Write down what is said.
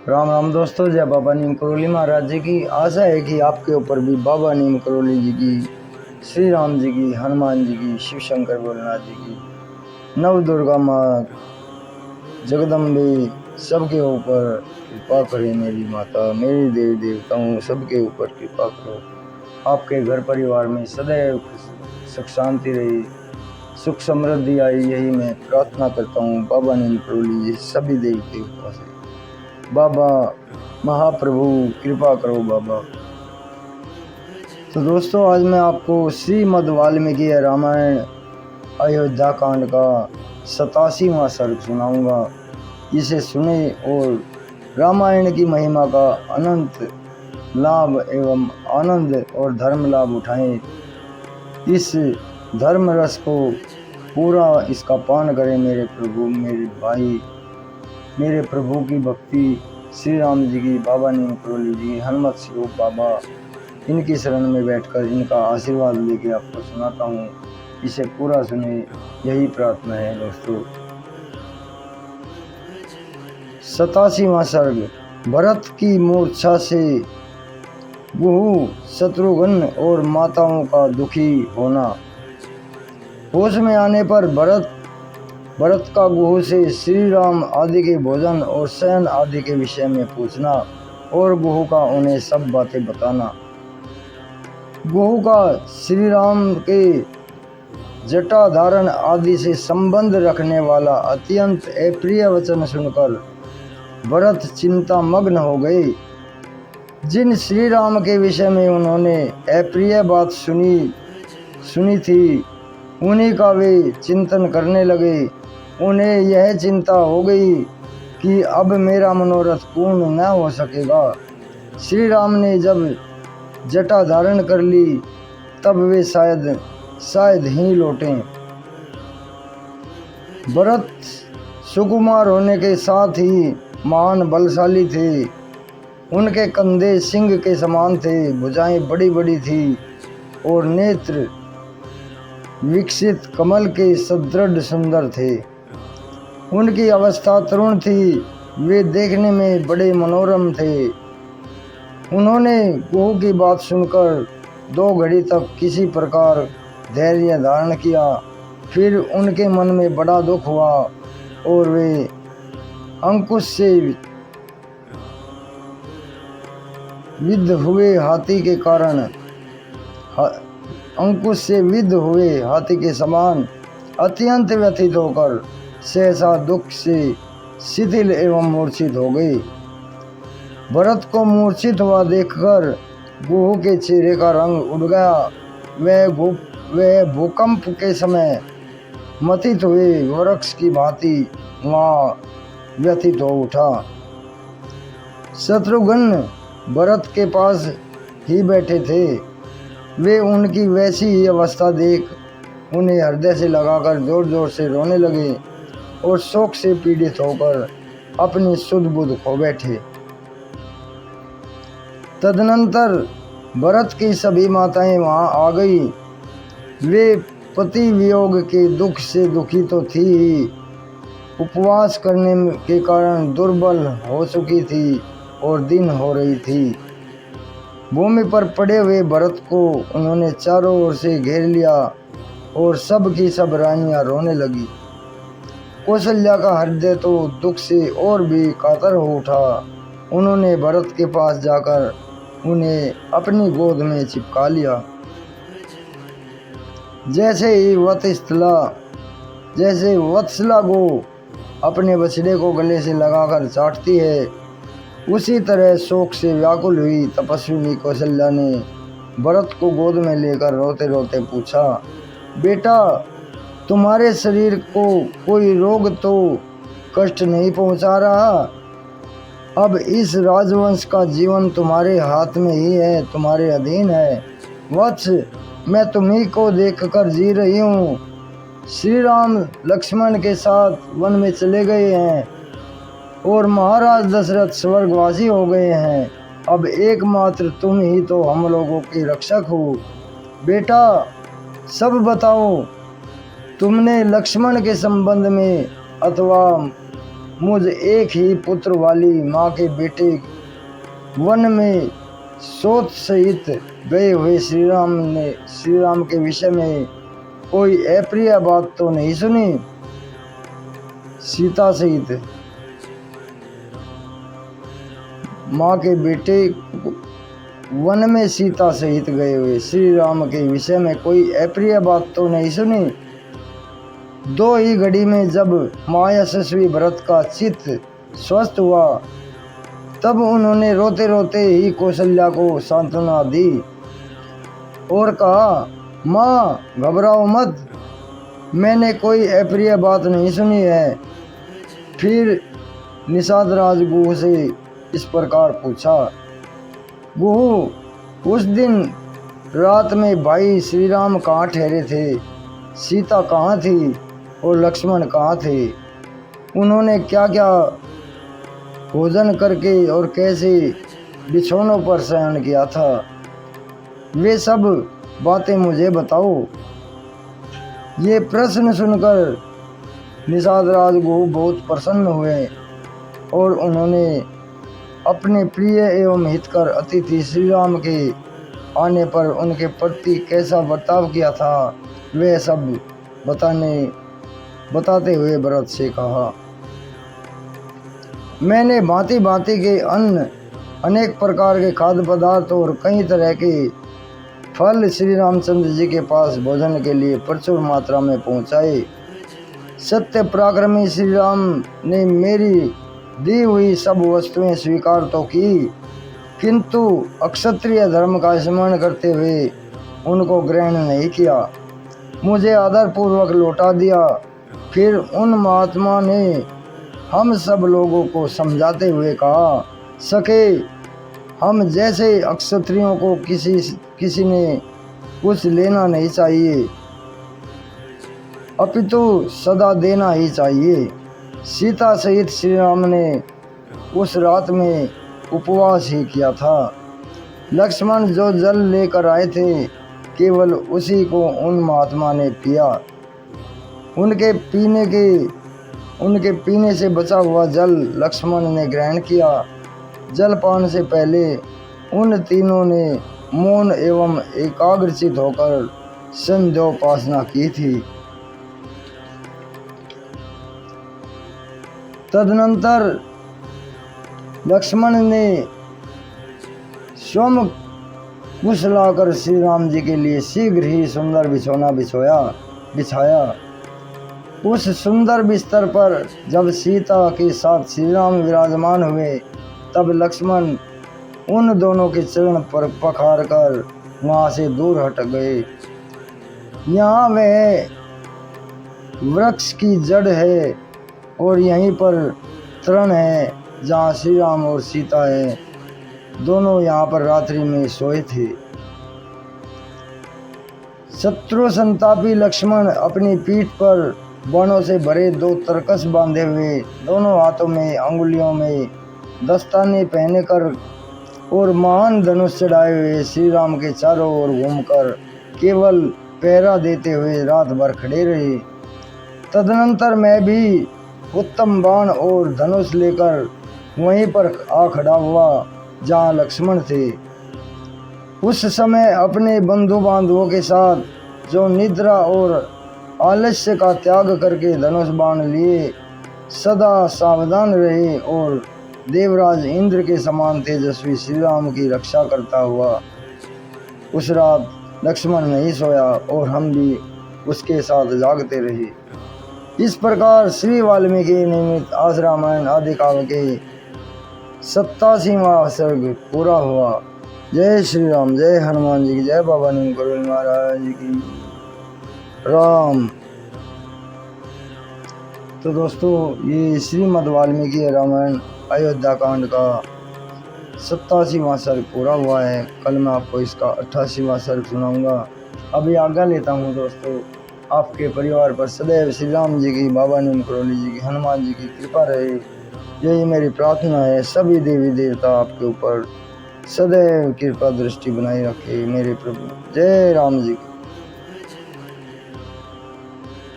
राम राम दोस्तों, जय बाबा नीम करोली महाराज जी की। आशा है कि आपके ऊपर भी बाबा नीम करोली जी की, श्री राम जी की, हनुमान जी की, शिव शंकर भोलेनाथ जी की, नव दुर्गा माँ, जगदम्बे सबके ऊपर कृपा करे। मेरी माता, मेरी देवी देवताओं सबके ऊपर कृपा करो। आपके घर परिवार में सदैव सुख शांति रही, सुख समृद्धि आई, यही मैं प्रार्थना करता हूँ बाबा नीम करोली जी सभी देवी देवताओं से। बाबा महाप्रभु कृपा करो बाबा। तो दोस्तों, आज मैं आपको श्रीमद् वाल्मीकि रामायण अयोध्या कांड का 87वां सर्ग सुनाऊंगा। इसे सुने और रामायण की महिमा का अनंत लाभ एवं आनंद और धर्म लाभ उठाएं। इस धर्म रस को पूरा इसका पान करें मेरे प्रभु, मेरे भाई। मेरे प्रभु की भक्ति, श्री राम जी की, बाबा नीम करोली जी, हनुमत स्वरूप बाबा, इनकी शरण में बैठकर इनका आशीर्वाद लेके आपको सुनाता हूँ। इसे पूरा सुने, यही प्रार्थना है दोस्तों। 87वां सर्ग। भरत की मूर्छा से गुहु, शत्रुघ्न और माताओं का दुखी होना। होश में आने पर भरत का गुहु से श्री राम आदि के भोजन और शयन आदि के विषय में पूछना और गुहु का उन्हें सब बातें बताना। गुहु का श्री राम के जटा धारण आदि से संबंध रखने वाला अत्यंत अप्रिय वचन सुनकर भरत चिंता मग्न हो गए। जिन श्री राम के विषय में उन्होंने अप्रिय बात सुनी थी, उन्हीं का वे चिंतन करने लगे। उन्हें यह चिंता हो गई कि अब मेरा मनोरथ पूर्ण न हो सकेगा। श्री राम ने जब जटा धारण कर ली, तब वे शायद ही लौटें। भरत सुकुमार होने के साथ ही महान बलशाली थे। उनके कंधे सिंह के समान थे, भुजाएं बड़ी बड़ी थी और नेत्र विकसित कमल के सदृढ़ सुंदर थे। उनकी अवस्था तरुण थी, वे देखने में बड़े मनोरम थे। उन्होंने गुहु की बात सुनकर 2 घड़ी तक किसी प्रकार धैर्य धारण किया। फिर उनके मन में बड़ा दुख हुआ और वे अंकुश से विद्ध हुए हाथी के समान अत्यंत व्यथित होकर सहसा दुख से शिथिल एवं मूर्छित हो गए। भरत को मूर्छित हुआ देखकर गुहु के चेहरे का रंग उड़ गया। वह भूकंप के समय मथित हुए वृक्ष की भांति वहाँ व्यथित हो उठा। शत्रुघ्न भरत के पास ही बैठे थे। वे उनकी वैसी ही अवस्था देख उन्हें हृदय से लगाकर जोर जोर से रोने लगे और शोक से पीड़ित होकर अपनी सुध बुध खो बैठे। तदनंतर भरत की सभी माताएं वहां आ गई। वे पति वियोग के दुख से दुखी तो थी ही, उपवास करने के कारण दुर्बल हो चुकी थी और दिन हो रही थी। भूमि पर पड़े हुए भरत को उन्होंने चारों ओर से घेर लिया और सब की सब रानियां रोने लगी। कौशल्या का हृदय तो दुख से और भी कातर हो उठा। उन्होंने भरत के पास जाकर उन्हें अपनी गोद में चिपका लिया। जैसे वत्सला गो अपने बछड़े को गले से लगाकर चाटती है, उसी तरह शोक से व्याकुल हुई तपस्विनी कौशल्या ने भरत को गोद में लेकर रोते रोते पूछा, बेटा, तुम्हारे शरीर को कोई रोग तो कष्ट नहीं पहुंचा रहा? अब इस राजवंश का जीवन तुम्हारे हाथ में ही है, तुम्हारे अधीन है। वत्स, मैं तुम्ही को देखकर जी रही हूँ। श्री राम लक्ष्मण के साथ वन में चले गए हैं और महाराज दशरथ स्वर्गवासी हो गए हैं। अब एकमात्र तुम ही तो हम लोगों के रक्षक हो। बेटा, सब बताओ, तुमने लक्ष्मण के संबंध में अथवा मुझ एक ही पुत्र वाली माँ के बेटे वन में शोक सहित गए हुए श्री राम के विषय में कोई अप्रिय बात तो नहीं सुनी। सीता सहित माँ के बेटे वन में सीता सहित गए हुए श्री राम के विषय में कोई अप्रिय बात तो नहीं सुनी। दो ही घड़ी में जब माँ यशस्वी भरत का चित्त स्वस्थ हुआ तब उन्होंने रोते रोते ही कौशल्या को सांत्वना दी और कहा, माँ घबराओ मत, मैंने कोई अप्रिय बात नहीं सुनी है। फिर निषाद राज गुह से इस प्रकार पूछा, गुह उस दिन रात में भाई श्री राम कहाँ ठहरे थे, सीता कहाँ थी और लक्ष्मण कहाँ थे, उन्होंने क्या क्या भोजन करके और कैसे बिछौनों पर शयन किया था, वे सब बातें मुझे बताओ। ये प्रश्न सुनकर निषाद राजगुरु बहुत प्रसन्न हुए और उन्होंने अपने प्रिय एवं हितकर अतिथि श्री राम के आने पर उनके प्रति कैसा बर्ताव किया था वह सब बताते हुए भरत से कहा, मैंने भांति भांति के अन्न, अनेक प्रकार के खाद्य पदार्थ और कई तरह के फल श्री रामचंद्र जी के पास भोजन के लिए प्रचुर मात्रा में पहुंचाए। सत्य पराक्रमी श्री राम ने मेरी दी हुई सब वस्तुएं स्वीकार तो की, किंतु अक्षत्रिय धर्म का स्मरण करते हुए उनको ग्रहण नहीं किया, मुझे आदरपूर्वक लौटा दिया। फिर उन महात्मा ने हम सब लोगों को समझाते हुए कहा, सके हम जैसे अक्षत्रियों को किसी ने कुछ लेना नहीं चाहिए, अपितु सदा देना ही चाहिए। सीता सहित श्री राम ने उस रात में उपवास ही किया था। लक्ष्मण जो जल लेकर आए थे केवल उसी को उन महात्मा ने पिया। उनके पीने से बचा हुआ जल लक्ष्मण ने ग्रहण किया। जलपान से पहले उन तीनों ने मौन एवं एकाग्रचित होकर संध्योपासना की थी। तदनंतर लक्ष्मण ने स्वयं कुश लाकर श्री राम जी के लिए शीघ्र ही सुंदर बिछौना बिछाया। उस सुंदर बिस्तर पर जब सीता के साथ श्री राम विराजमान हुए तब लक्ष्मण उन दोनों के चरण पर पखार कर वहां से दूर हट गए। यहाँ वह वृक्ष की जड़ है और यहीं पर तृण है जहाँ श्री राम और सीता है, दोनों यहाँ पर रात्रि में सोए थे। शत्रु संतापी लक्ष्मण अपनी पीठ पर बाणों से भरे दो तरकस बांधे हुए, दोनों हाथों में अंगुलियों में दस्ताने पहने कर और महान धनुष चढ़ाए हुए श्री राम के चारों ओर घूमकर केवल पहरा देते हुए रात भर खड़े रहे। तदनंतर मैं भी उत्तम बाण और धनुष लेकर वहीं पर आ खड़ा हुआ जहाँ लक्ष्मण थे। उस समय अपने बंधु बांधवों के साथ जो निद्रा और आलस्य का त्याग करके धनुष बाण लिए सदा सावधान रहे और देवराज इंद्र के समान तेजस्वी श्री राम की रक्षा करता हुआ उस रात लक्ष्मण नहीं सोया और हम भी उसके साथ जागते रहे। इस प्रकार श्री वाल्मीकि निर्मित आस रामायण आदि काव्य के 87वां सर्ग पूरा हुआ। जय श्री राम, जय हनुमान जी की जय, बाबा नीम करोली महाराज की राम। तो दोस्तों ये श्रीमद् वाल्मीकि रामायण अयोध्या कांड का 87वां सर्ग पूरा हुआ है। कल मैं आपको इसका 88वां सर्ग सुनाऊंगा। अभी आज्ञा लेता हूँ दोस्तों। आपके परिवार पर सदैव श्री राम जी की, बाबा नीम करोली जी की, हनुमान जी की कृपा रहे, यही मेरी प्रार्थना है। सभी देवी देवता आपके ऊपर सदैव कृपा दृष्टि बनाए रखे मेरे प्रभु। जय राम जी।